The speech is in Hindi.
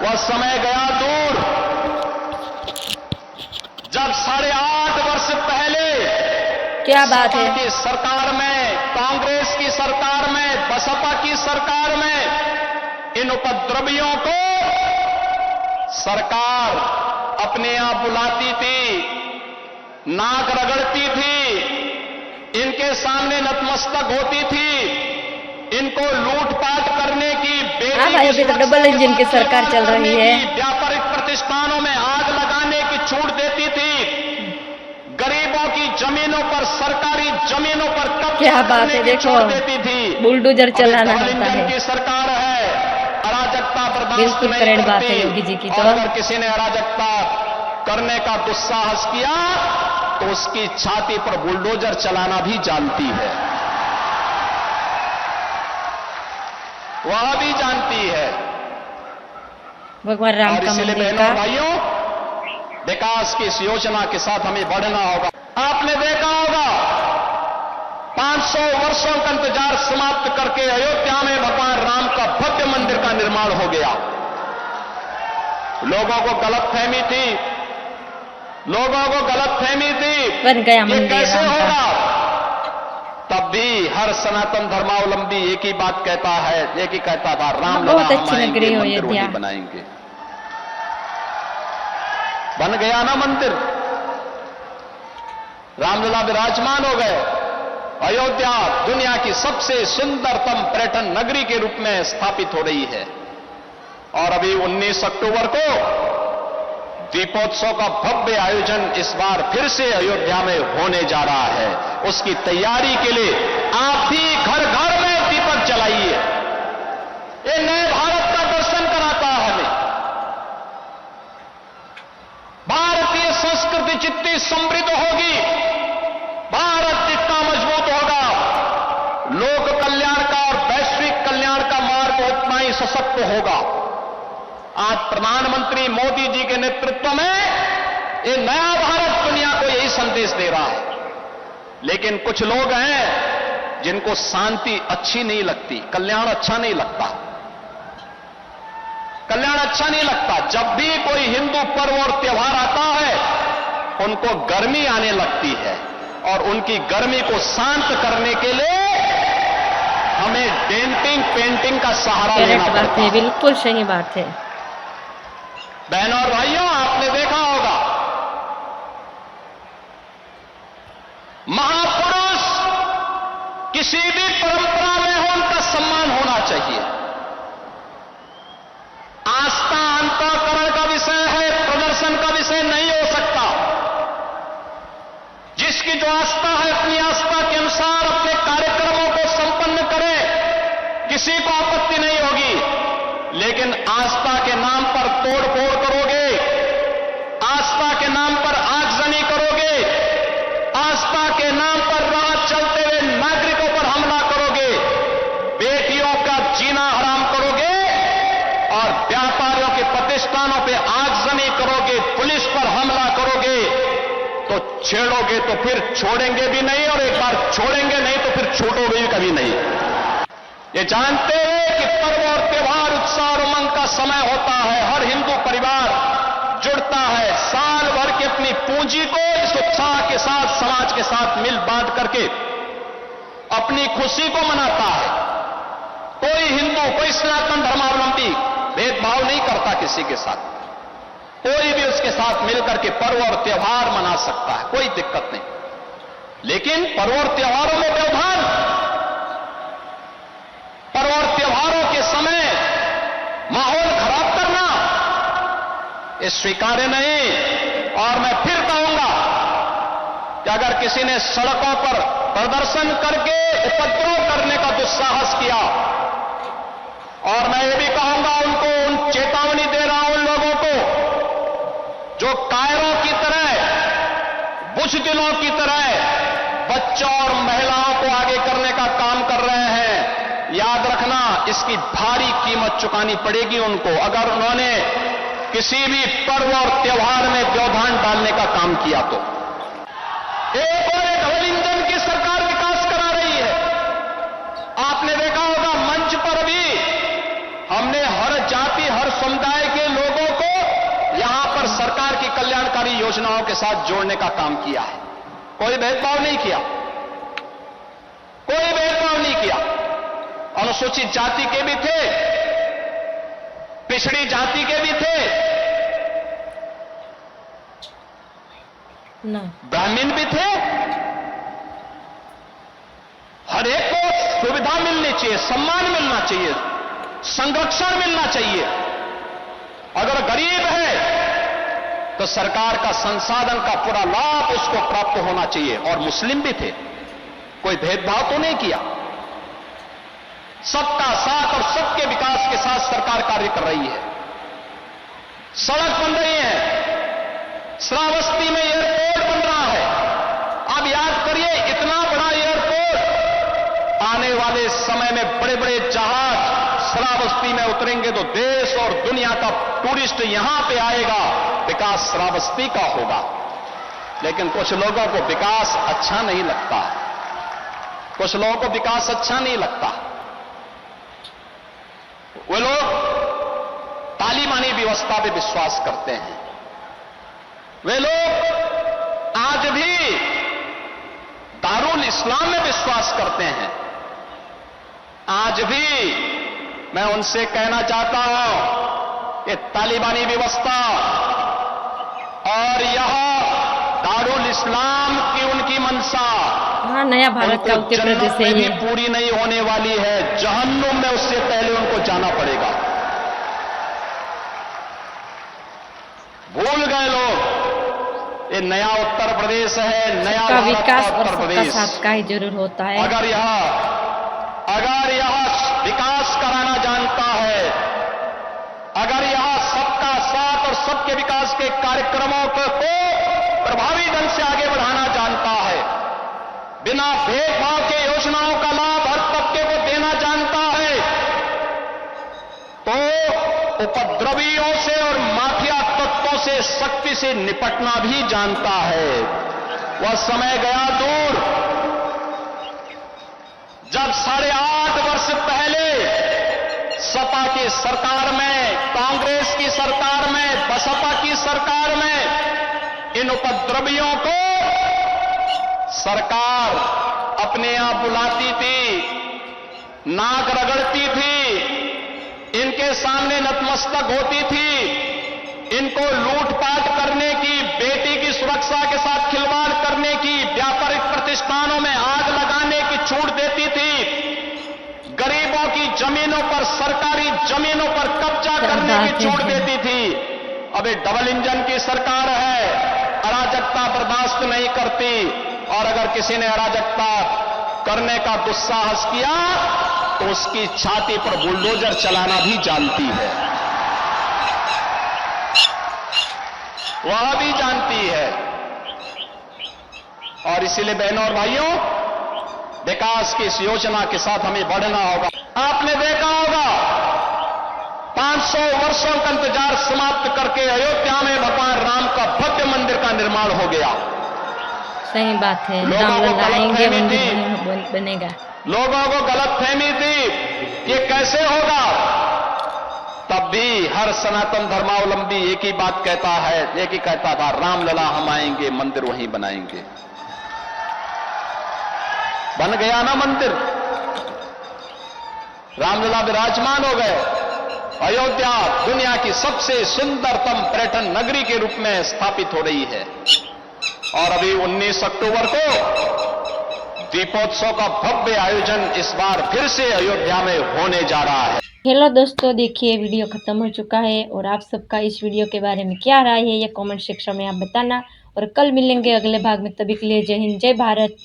वह समय गया दूर जब 8.5 वर्ष पहले क्या बात है की सरकार में, कांग्रेस की सरकार में, बसपा की सरकार में इन उपद्रवियों को सरकार अपने यहां बुलाती थी, नाक रगड़ती थी, इनके सामने नतमस्तक होती थी, इनको लूटपाट करने की, हाँ भाई, अभी तो डबल इंजन की सरकार चल रही है। व्यापारिक प्रतिष्ठानों में आग लगाने की छूट देती थी, गरीबों की जमीनों पर, सरकारी जमीनों पर क्या बात है, देखो देती थी, बुलडोजर चलाना होता है। की सरकार है, अराजकता बर्दाश्त बिल्कुल नहीं करेक्ट बात है करती। योगी जी की। और तो अगर किसी ने अराजकता करने का दुस्साहस किया तो उसकी छाती पर बुलडोजर चलाना भी जानती है, वह भी जानती है। भगवान राम और का इसलिए मंदिर बहनों का भाइयों, विकास की इस योजना के साथ हमें बढ़ना होगा। आपने देखा होगा 500 वर्षों का इंतजार समाप्त करके अयोध्या में भगवान राम का भव्य मंदिर का निर्माण हो गया। लोगों को गलतफहमी थी, बन गया ये मंदिर कैसे राम का। होगा। तब भी हर सनातन धर्मावलंबी एक ही बात कहता है, एक ही कहता था, राम बहुत लला अच्छी हम नगरी आएंगे, हो मंदिर वही अयोध्या। बनाएंगे। बन गया ना मंदिर, रामलला विराजमान हो गए। अयोध्या दुनिया की सबसे सुंदरतम पर्यटन नगरी के रूप में स्थापित हो रही है। और अभी 19 अक्टूबर को दीपोत्सव का भव्य आयोजन इस बार फिर से अयोध्या में होने जा रहा है। उसकी तैयारी के लिए आप भी घर घर में दीपक जलाइए। ये नए भारत का दर्शन कराता है हमें। भारतीय संस्कृति जितनी समृद्ध होगी, भारत जितना मजबूत होगा, लोक कल्याण का और वैश्विक कल्याण का मार्ग उतना ही सशक्त होगा। आज प्रधानमंत्री मोदी जी के नेतृत्व में ये नया भारत दुनिया को यही संदेश दे रहा है। लेकिन कुछ लोग हैं जिनको शांति अच्छी नहीं लगती, कल्याण अच्छा नहीं लगता, कल्याण अच्छा नहीं लगता। जब भी कोई हिंदू पर्व और त्योहार आता है, उनको गर्मी आने लगती है, और उनकी गर्मी को शांत करने के लिए हमें डेंटिंग, पेंटिंग का सहारा लेना करेक्ट बात पड़ता है, है। बिल्कुल सही बात है। बहनों और भाइयों, आपने देखा होगा महापुरुष किसी भी परंपरा में हो, उनका सम्मान होना चाहिए। आस्था अंतःकरण का विषय है, प्रदर्शन का विषय नहीं हो सकता। जिसकी जो आस्था है, अपनी आस्था के अनुसार अपने कार्यक्रमों को संपन्न करे, किसी को आपत्ति नहीं होगी। लेकिन आस्था के नाम पर तोड़फोड़ करोगे, आस्था के नाम पर आगजनी करोगे, आस्था के नाम पर राह चलते हुए नागरिकों पर हमला करोगे, बेटियों का जीना हराम करोगे, और व्यापारियों के प्रतिष्ठानों पे आगजनी करोगे, पुलिस पर हमला करोगे, तो छेड़ोगे तो फिर छोड़ेंगे भी नहीं, और एक बार छोड़ेंगे नहीं तो फिर छोड़ोगे भी कभी नहीं। ये जानते हुए कि पर्व और त्योहार उत्साह और उमंग का समय होता है, हर हिंदू परिवार जुड़ता है, साल भर की अपनी पूंजी को इस उत्साह के साथ, समाज के साथ मिल बांट करके अपनी खुशी को मनाता है। कोई हिंदू, कोई सनातन धर्मावलंबी भेदभाव नहीं करता किसी के साथ, कोई भी उसके साथ मिलकर के पर्व और त्योहार मना सकता है, कोई दिक्कत नहीं। लेकिन पर्व और त्योहारों में व्यवधान, पर्व और त्योहारों के समय माहौल खराब करना, ये स्वीकार्य नहीं। और मैं फिर कहूंगा कि अगर किसी ने सड़कों पर प्रदर्शन करके उपद्रव करने का दुस्साहस किया, और मैं ये भी कहूंगा उनको, उन चेतावनी दे रहा हूं उन लोगों को जो कायरों की तरह, बुज़दिलों की तरह बच्चों और महिलाओं को आगे करने का काम कर रहे हैं। याद रखना, इसकी भारी कीमत चुकानी पड़ेगी उनको, अगर उन्होंने किसी भी पर्व और त्योहार में व्यवधान डालने का काम किया तो। एक और डबल इंजन की सरकार विकास करा रही है। आपने देखा होगा मंच पर भी हमने हर जाति, हर समुदाय के लोग योजनाओं के साथ जोड़ने का काम किया है। कोई भेदभाव नहीं किया, कोई भेदभाव नहीं किया। अनुसूचित जाति के भी थे, पिछड़ी जाति के भी थे, ना ब्राह्मण भी थे। हर एक को सुविधा मिलनी चाहिए, सम्मान मिलना चाहिए, संरक्षण मिलना चाहिए। अगर गरीब है तो सरकार का संसाधन का पूरा लाभ उसको प्राप्त होना चाहिए। और मुस्लिम भी थे, कोई भेदभाव तो नहीं किया। सबका साथ और सबके विकास के साथ सरकार कार्य कर रही है। सड़क बन रही है, श्रावस्ती में एयरपोर्ट बन रहा है। अब याद करिए, इतना बड़ा एयरपोर्ट, आने वाले समय में बड़े बड़े जहाज श्रावस्ती में उतरेंगे तो देश और दुनिया का टूरिस्ट यहां पे आएगा। विकास श्रावस्ती का होगा। लेकिन कुछ लोगों को विकास अच्छा नहीं लगता, कुछ लोगों को विकास अच्छा नहीं लगता। वे लोग तालिबानी व्यवस्था पे विश्वास करते हैं। वे लोग आज भी दारुल इस्लाम में विश्वास करते हैं। आज भी मैं उनसे कहना चाहता हूं कि तालिबानी व्यवस्था और यह दारुल इस्लाम की उनकी मंशा हाँ, नया भारत का उत्तर प्रदेश जन्नत है में भी ये। पूरी नहीं होने वाली है। जहन्नुम में उससे पहले उनको जाना पड़ेगा। भूल गए लोग, ये नया उत्तर प्रदेश है, नया का भारत विकास का और उत्तर सबका प्रदेश। साथ का ही जरूर होता है। अगर यह विकास कराना जानता है, अगर यह सबका साथ और सबके विकास के कार्यक्रमों को प्रभावी ढंग से आगे बढ़ाना जानता है, बिना भेदभाव के योजनाओं का लाभ हर तबके को देना जानता है, तो उपद्रवियों से और माफिया तत्वों से सख्ती से निपटना भी जानता है। वह समय गया दूर जब 8.5 वर्ष पहले सपा की सरकार में, कांग्रेस की सरकार में, बसपा की सरकार में इन उपद्रवियों को सरकार अपने आप बुलाती थी, नाक रगड़ती थी, इनके सामने नतमस्तक होती थी। इनको लूटपाट करने की, बेटी की सुरक्षा के साथ खिलवाड़ करने की, व्यापारिक प्रतिष्ठानों में आग लगाने की छूट देती थी, गरीबों की जमीनों पर, सरकारी जमीनों पर कब्जा करने की छूट देती थी। अब ये डबल इंजन की सरकार है, अराजकता बर्दाश्त नहीं करती, और अगर किसी ने अराजकता करने का दुस्साहस किया तो उसकी छाती पर बुलडोजर चलाना भी जानती है, वह भी जानती है। और इसीलिए बहनों और भाइयों, विकास की इस योजना के साथ हमें बढ़ना होगा। आपने देखा होगा 500 वर्षों का इंतजार समाप्त करके अयोध्या में भगवान राम का भव्य मंदिर का निर्माण हो गया। सही बात है, लोगों राम को लला आएंगे, गलतफहमी मंदिर बनेगा। लोगों को गलतफहमी थी ये कैसे होगा। तब भी हर सनातन धर्मावलंबी एक ही बात कहता है, एक ही कहता था, राम लला हम आएंगे, मंदिर वहीं बनाएंगे। बन गया ना मंदिर, रामलला विराजमान हो गए। अयोध्या दुनिया की सबसे सुंदरतम पर्यटन नगरी के रूप में स्थापित हो रही है। और अभी 19 अक्टूबर को दीपोत्सव का भव्य आयोजन इस बार फिर से अयोध्या में होने जा रहा है। हेलो दोस्तों, देखिए वीडियो खत्म हो चुका है और आप सबका इस वीडियो के बारे में क्या राय है ये कमेंट सेक्शन में आप बताना। और कल मिलेंगे अगले भाग में, तभी के लिए जय हिंद, जय भारत।